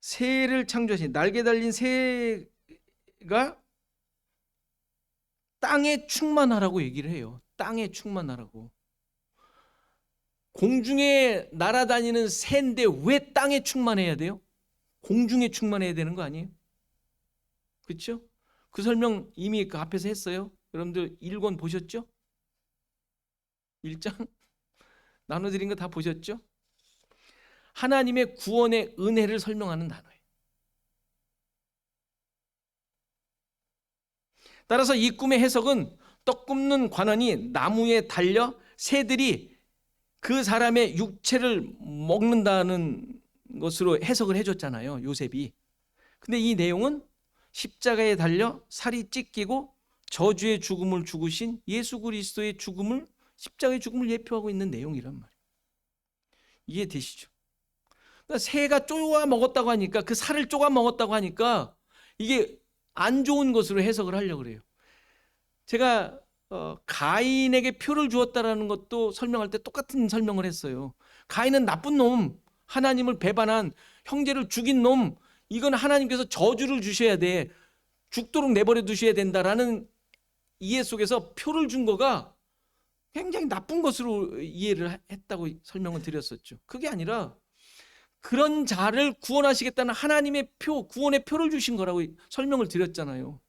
새를 창조하신 날개 달린 새가 땅에 충만하라고 얘기를 해요. 땅에 충만하라고. 공중에 날아다니는 새인데 왜 땅에 충만해야 돼요? 공중에 충만해야 되는 거 아니에요? 그렇죠? 그 설명 이미 그 앞에서 했어요. 여러분들 1권 보셨죠? 1장 나눠드린 거 다 보셨죠? 하나님의 구원의 은혜를 설명하는 단어예요. 따라서 이 꿈의 해석은 떡 굽는 관원이 나무에 달려 새들이 그 사람의 육체를 먹는다는 것으로 해석을 해줬잖아요, 요셉이. 근데 이 내용은 십자가에 달려 살이 찢기고 저주의 죽음을 죽으신 예수 그리스도의 죽음을, 십자가의 죽음을 예표하고 있는 내용이란 말이에요. 이해되시죠? 그러니까 새가 쪼아 먹었다고 하니까, 그 살을 쪼아 먹었다고 하니까 이게 안 좋은 것으로 해석을 하려고 그래요. 제가 가인에게 표를 주었다라는 것도 설명할 때 똑같은 설명을 했어요. 가인은 나쁜 놈, 하나님을 배반한, 형제를 죽인 놈, 이건 하나님께서 저주를 주셔야 돼, 죽도록 내버려 두셔야 된다라는 이해 속에서 표를 준 거가 굉장히 나쁜 것으로 이해를 했다고 설명을 드렸었죠. 그게 아니라 그런 자를 구원하시겠다는 하나님의 표, 구원의 표를 주신 거라고 설명을 드렸잖아요.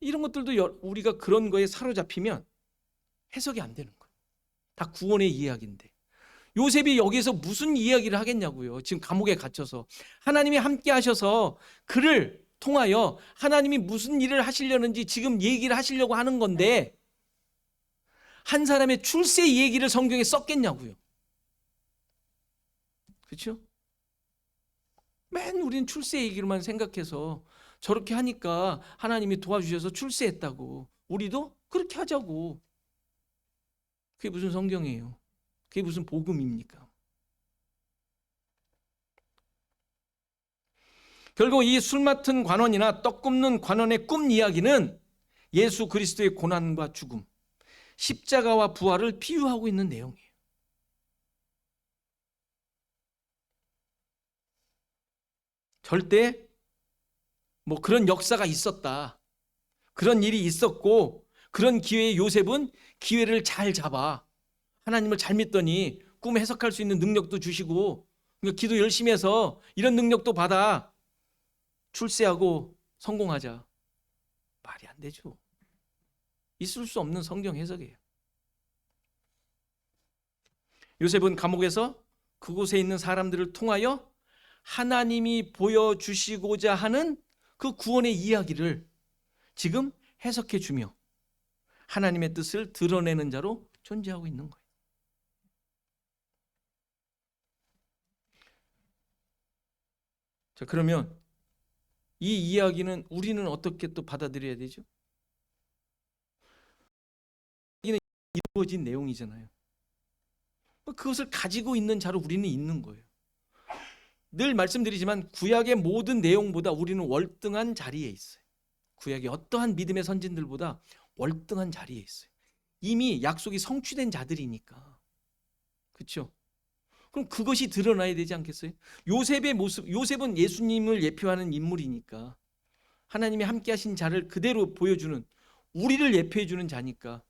이런 것들도 우리가 그런 거에 사로잡히면 해석이 안 되는 거예요. 다 구원의 이야기인데. 요셉이 여기에서 무슨 이야기를 하겠냐고요. 지금 감옥에 갇혀서. 하나님이 함께 하셔서 그를 통하여 하나님이 무슨 일을 하시려는지 지금 얘기를 하시려고 하는 건데, 한 사람의 출세 얘기를 성경에 썼겠냐고요. 그렇죠? 맨 우리는 출세 얘기로만 생각해서 저렇게 하니까 하나님이 도와주셔서 출세했다고, 우리도 그렇게 하자고. 그게 무슨 성경이에요? 그게 무슨 복음입니까? 결국 이 술 맡은 관원이나 떡 굽는 관원의 꿈 이야기는 예수 그리스도의 고난과 죽음, 십자가와 부활을 비유하고 있는 내용이에요. 절대 뭐 그런 역사가 있었다, 그런 일이 있었고, 그런 기회에 요셉은 기회를 잘 잡아 하나님을 잘 믿더니 꿈 해석할 수 있는 능력도 주시고, 그러니까 기도 열심히 해서 이런 능력도 받아 출세하고 성공하자. 말이 안 되죠. 있을 수 없는 성경 해석이에요. 요셉은 감옥에서 그곳에 있는 사람들을 통하여 하나님이 보여주시고자 하는 그 구원의 이야기를 지금 해석해 주며 하나님의 뜻을 드러내는 자로 존재하고 있는 거예요. 자, 그러면 이 이야기는 우리는 어떻게 또 받아들여야 되죠? 이는 이루어진 내용이잖아요. 그것을 가지고 있는 자로 우리는 있는 거예요. 늘 말씀드리지만 구약의 모든 내용보다 우리는 월등한 자리에 있어요. 구약의 어떠한 믿음의 선진들보다 월등한 자리에 있어요. 이미 약속이 성취된 자들이니까. 그렇죠? 그럼 그것이 드러나야 되지 않겠어요? 요셉의 모습, 요셉은 예수님을 예표하는 인물이니까, 하나님이 함께 하신 자를 그대로 보여주는, 우리를 예표해 주는 자니까,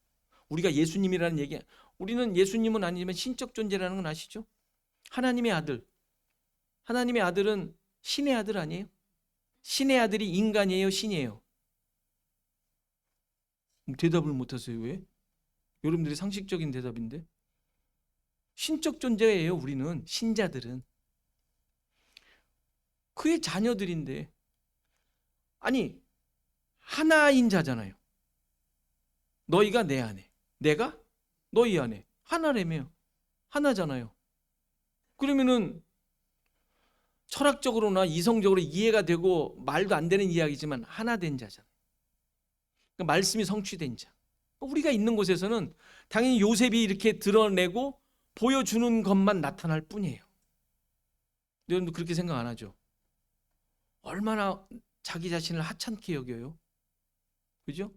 우리가 예수님이라는 얘기, 우리는 예수님은 아니지만 신적 존재라는 건 아시죠? 하나님의 아들. 하나님의 아들은 신의 아들 아니에요? 신의 아들이 인간이에요, 신이에요? 대답을 못하세요. 왜? 여러분들이 상식적인 대답인데. 신적 존재예요. 우리는, 신자들은 그의 자녀들인데, 아니 하나인 자잖아요. 너희가 내 안에, 내가 너희 안에, 하나라며. 하나잖아요. 그러면은 철학적으로나 이성적으로 이해가 되고 말도 안 되는 이야기지만 하나 된 자잖아요. 그러니까 말씀이 성취된 자. 우리가 있는 곳에서는 당연히 요셉이 이렇게 드러내고 보여주는 것만 나타날 뿐이에요. 여러분도 그렇게 생각 안 하죠? 얼마나 자기 자신을 하찮게 여겨요? 그죠?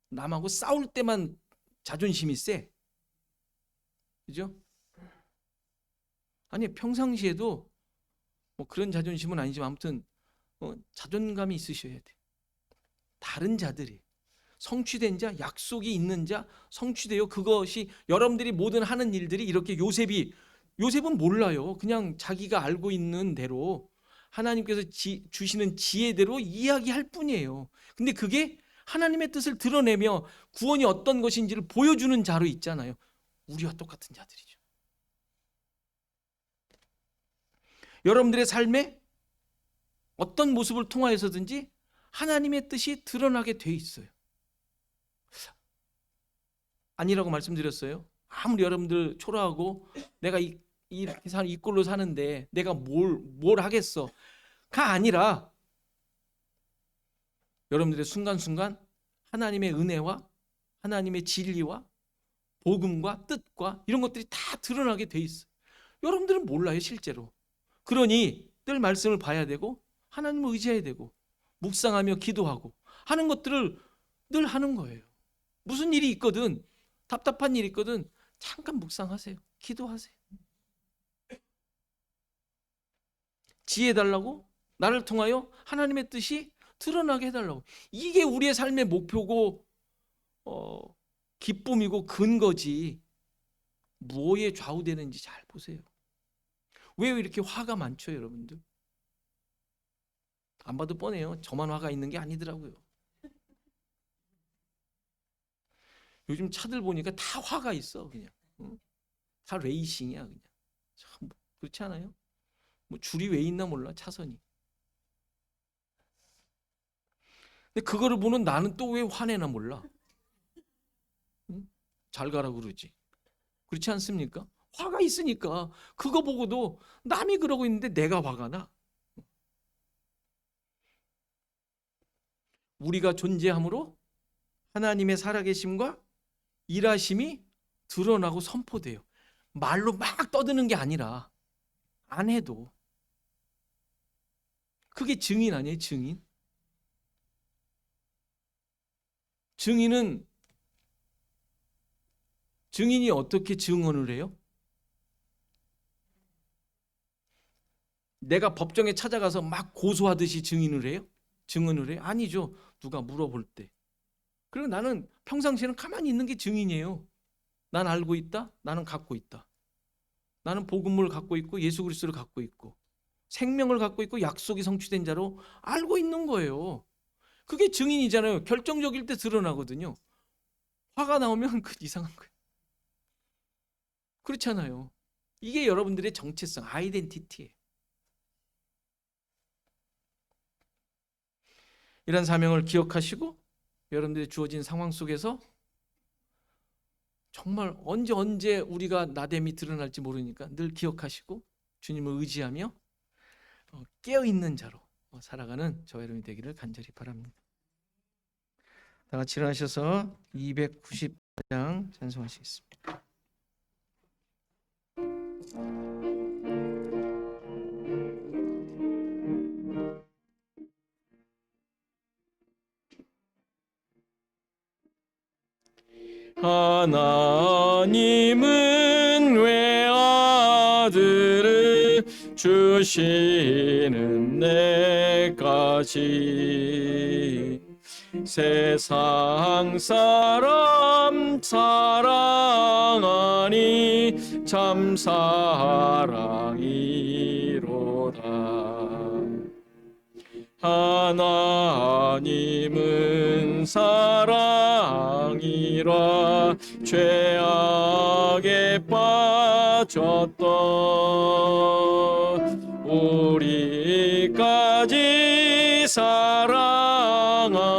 남하고 싸울 때만 자존심이 세. 그죠? 아니 평상시에도 뭐 그런 자존심은 아니지만 아무튼 자존감이 있으셔야 돼. 다른 자들이 성취된 자, 약속이 있는 자, 성취되어 그것이 여러분들이 모든 하는 일들이 이렇게 요셉은 몰라요. 그냥 자기가 알고 있는 대로 하나님께서 주시는 지혜대로 이야기할 뿐이에요. 근데 그게 하나님의 뜻을 드러내며 구원이 어떤 것인지를 보여주는 자로 있잖아요. 우리와 똑같은 자들이죠. 여러분들의 삶에 어떤 모습을 통하여서든지 하나님의 뜻이 드러나게 돼 있어요. 아니라고 말씀드렸어요. 아무리 여러분들 초라하고 내가 이 꼴로 사는데 내가 뭘 하겠어? 가 아니라 여러분들의 순간순간 하나님의 은혜와 하나님의 진리와 복음과 뜻과 이런 것들이 다 드러나게 돼 있어요. 여러분들은 몰라요, 실제로. 그러니 늘 말씀을 봐야 되고 하나님을 의지해야 되고 묵상하며 기도하고 하는 것들을 늘 하는 거예요. 무슨 일이 있거든, 답답한 일이 있거든 잠깐 묵상하세요. 기도하세요. 지혜 달라고, 나를 통하여 하나님의 뜻이 드러나게 해달라고. 이게 우리의 삶의 목표고 기쁨이고 근거지. 뭐에 좌우되는지 잘 보세요. 왜 이렇게 화가 많죠, 여러분들? 안 봐도 뻔해요. 저만 화가 있는 게 아니더라고요. 요즘 차들 보니까 다 화가 있어, 그냥. 다 레이싱이야, 그냥. 참 그렇지 않아요? 뭐 줄이 왜 있나 몰라, 차선이. 근데 그거를 보는 나는 또 왜 화내나 몰라. 응? 잘 가라고 그러지. 그렇지 않습니까? 화가 있으니까 그거 보고도 남이 그러고 있는데 내가 화가 나. 우리가 존재함으로 하나님의 살아계심과 일하심이 드러나고 선포돼요. 말로 막 떠드는 게 아니라 안 해도. 그게 증인 아니에요, 증인? 증인이 어떻게 증언을 해요? 내가 법정에 찾아가서 막 고소하듯이 증언을 해요? 아니죠. 누가 물어볼 때. 그리고 나는 평상시에는 가만히 있는 게 증인이에요. 난 알고 있다. 나는 갖고 있다. 나는 복음을 갖고 있고 예수 그리스도를 갖고 있고 생명을 갖고 있고 약속이 성취된 자로 알고 있는 거예요. 그게 증인이잖아요. 결정적일 때 드러나거든요. 화가 나오면 그 이상한 거예요. 그렇잖아요. 이게 여러분들의 정체성, 아이덴티티예요. 이런 사명을 기억하시고 여러분들이 주어진 상황 속에서 정말 언제 우리가 나됨이 드러날지 모르니까 늘 기억하시고 주님을 의지하며 깨어있는 자로 살아가는 저와 여러분이 되기를 간절히 바랍니다. 다 같이 일어나셔서 290장 찬송하시겠습니다. 하나님은 왜 아들을 주시는 내까지 세상 사람 사랑하니 참 사랑이로다. 하나님은 사랑이라 죄악에 빠졌던 우리까지 사랑하니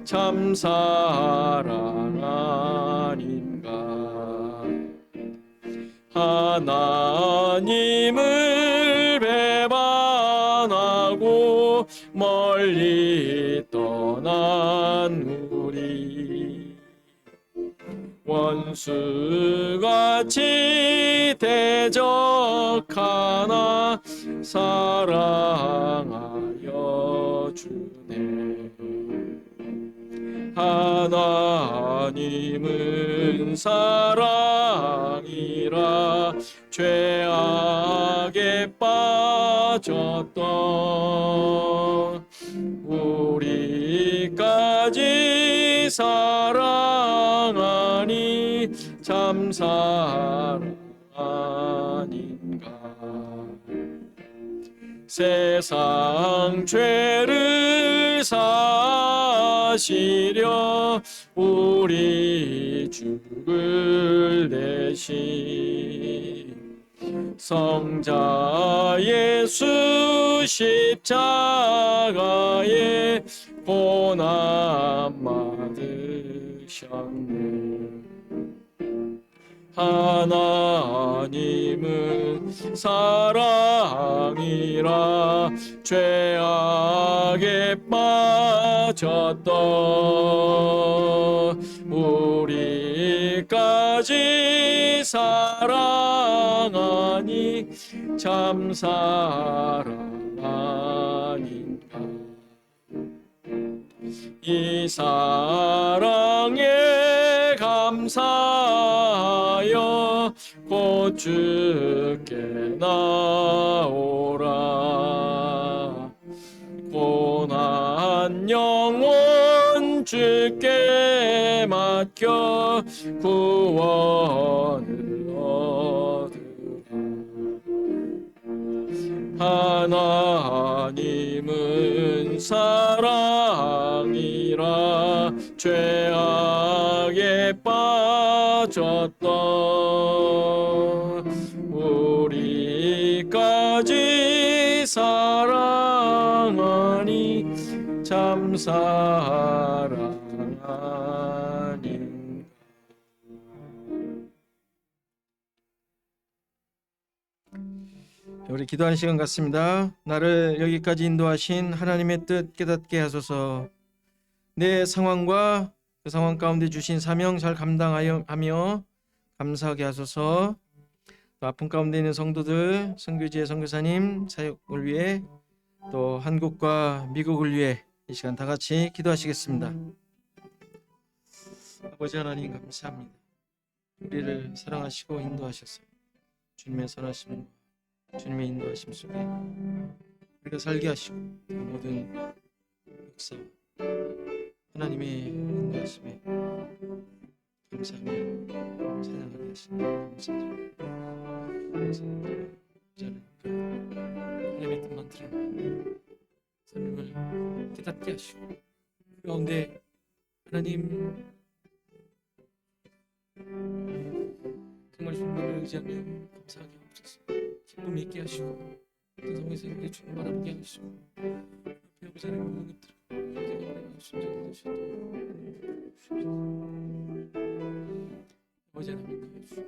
참 사랑 아닌가. 하나님을 배반하고 멀리 떠난 우리 원수같이 대적하나 사랑하여 주네. 하나님은 사랑이라 죄악에 빠졌던 우리까지 사랑하니 참 사랑 아닌가. 세상 죄를 사시려 우리 죽을 대신 성자 예수 십자가에 고난 받으셨네. 하나님은 사랑이라 죄악에 빠졌던 우리까지 사랑하니 참 사랑 아닌가. 이 사랑에 감사하여 곧 주께 나오라. 고난 영혼 주께 맡겨 구원을 얻으라. 하나님은 사랑이라 죄악에 빠졌던 우리까지 사랑하니 참 사랑 아닌가. 우리 기도하는 시간 같습니다. 나를 여기까지 인도하신 하나님의 뜻 깨닫게 하소서. 내 상황과 그 상황 가운데 주신 사명 잘 감당하며 감사하게 하소서. 또 아픈 가운데 있는 성도들, 선교지의 선교사님 사역을 위해 또 한국과 미국을 위해 이 시간 다 같이 기도하시겠습니다. 아버지 하나님 감사합니다. 우리를 사랑하시고 인도하셨어요. 주님의 선하심, 주님의 인도하심 속에 우리가 살게 하시고 모든 역사 하나님의 인도하심에 감사하며 찬양하게 하시니 감사드립니다. 하나님의 뜻만 들으며 삶을 깨닫게 하시고 그 가운데 하나님 정말 주님을 의지하며 감사하게 하옵소서. 기쁨 있게 하시고 그 성에서 우리 주님 바라보게 하시고 옆에 아버지 하나님 모든 것들을 순종해 주시고 아버지 하나님 주옵소서.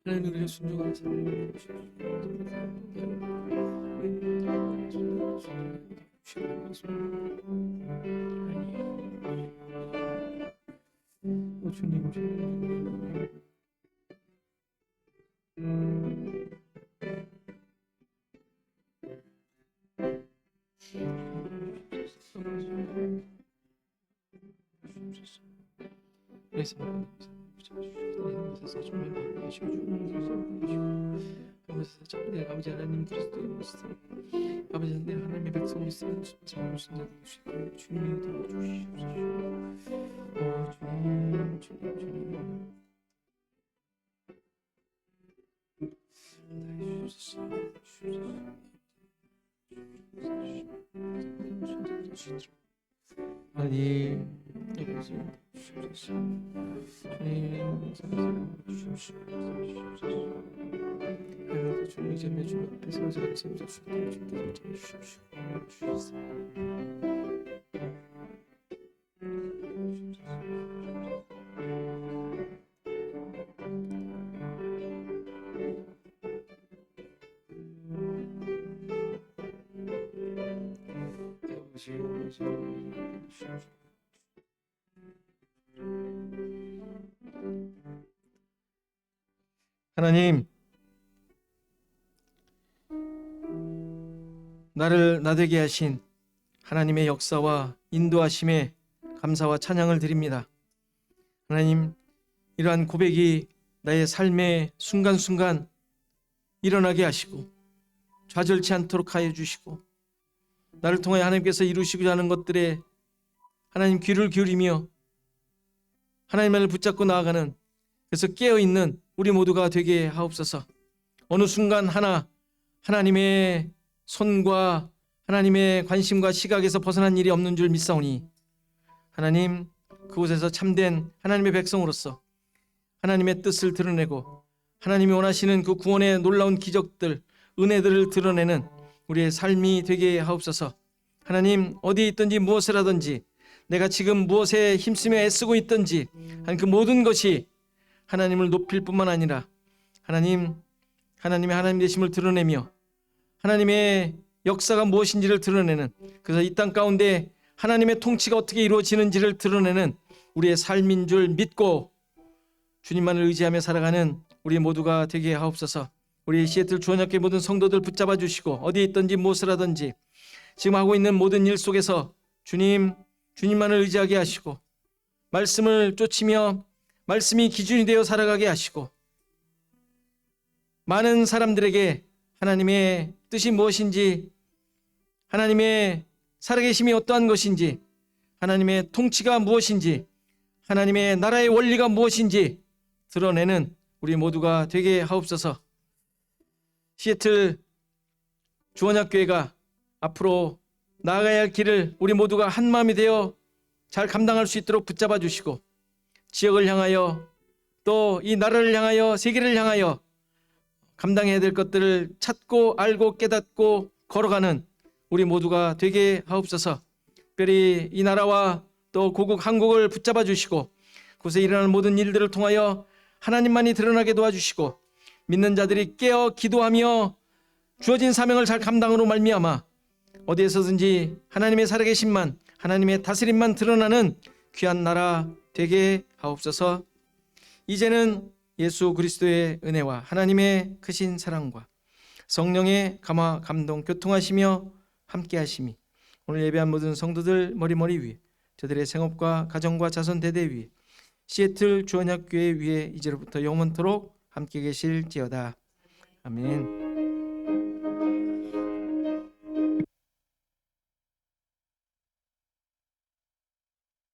하나님 우리가 순종하는 삶을 주님 통해서 아버지 하나님 그리스도의 모습 아버지 하나님의 백성을 쓰는 주님이여 도와주시옵소서. 하나님 주님 앞에서 하나님, 나를 나되게 하신 하나님의 역사와 인도하심에 감사와 찬양을 드립니다. 하나님, 이러한 고백이 나의 삶의 순간순간 일어나게 하시고 좌절치 않도록 하여 주시고 나를 통하여 하나님께서 이루시고자 하는 것들에 하나님 귀를 기울이며 하나님을 붙잡고 나아가는, 그래서 깨어있는 우리 모두가 되게 하옵소서. 어느 순간 하나님의 손과 하나님의 관심과 시각에서 벗어난 일이 없는 줄 믿사오니 하나님, 그곳에서 참된 하나님의 백성으로서 하나님의 뜻을 드러내고 하나님이 원하시는 그 구원의 놀라운 기적들, 은혜들을 드러내는 우리의 삶이 되게 하옵소서. 하나님, 어디에 있든지 무엇을 하든지 내가 지금 무엇에 힘쓰며 애쓰고 있든지 그 모든 것이 하나님을 높일 뿐만 아니라 하나님의 하나님 되심을 드러내며 하나님의 역사가 무엇인지를 드러내는, 그래서 이 땅 가운데 하나님의 통치가 어떻게 이루어지는지를 드러내는 우리의 삶인 줄 믿고 주님만을 의지하며 살아가는 우리 모두가 되게 하옵소서. 우리 시애틀 주원학교의 모든 성도들 붙잡아 주시고 어디에 있든지 무엇을 하든지 지금 하고 있는 모든 일 속에서 주님만을 의지하게 하시고 말씀을 쫓으며 말씀이 기준이 되어 살아가게 하시고 많은 사람들에게 하나님의 뜻이 무엇인지, 하나님의 살아계심이 어떠한 것인지, 하나님의 통치가 무엇인지, 하나님의 나라의 원리가 무엇인지 드러내는 우리 모두가 되게 하옵소서. 시애틀 주원학교회가 앞으로 나아가야 할 길을 우리 모두가 한 마음이 되어 잘 감당할 수 있도록 붙잡아 주시고 지역을 향하여 또 이 나라를 향하여 세계를 향하여 감당해야 될 것들을 찾고 알고 깨닫고 걸어가는 우리 모두가 되게 하옵소서. 특별히 이 나라와 또 고국 한국을 붙잡아 주시고 그곳에 일어나는 모든 일들을 통하여 하나님만이 드러나게 도와주시고 믿는 자들이 깨어 기도하며 주어진 사명을 잘 감당으로 말미암아 어디에서든지 하나님의 살아계심만, 하나님의 다스림만 드러나는 귀한 나라 되게 하옵소서. 이제는 예수 그리스도의 은혜와 하나님의 크신 사랑과 성령의 감화 감동 교통하시며 함께 하심이 오늘 예배한 모든 성도들 머리 위에, 저들의 생업과 가정과 자손 대대 위에, 시애틀 주원학교회 위에 이제로부터 영원토록 함께 계실지어다. 아멘.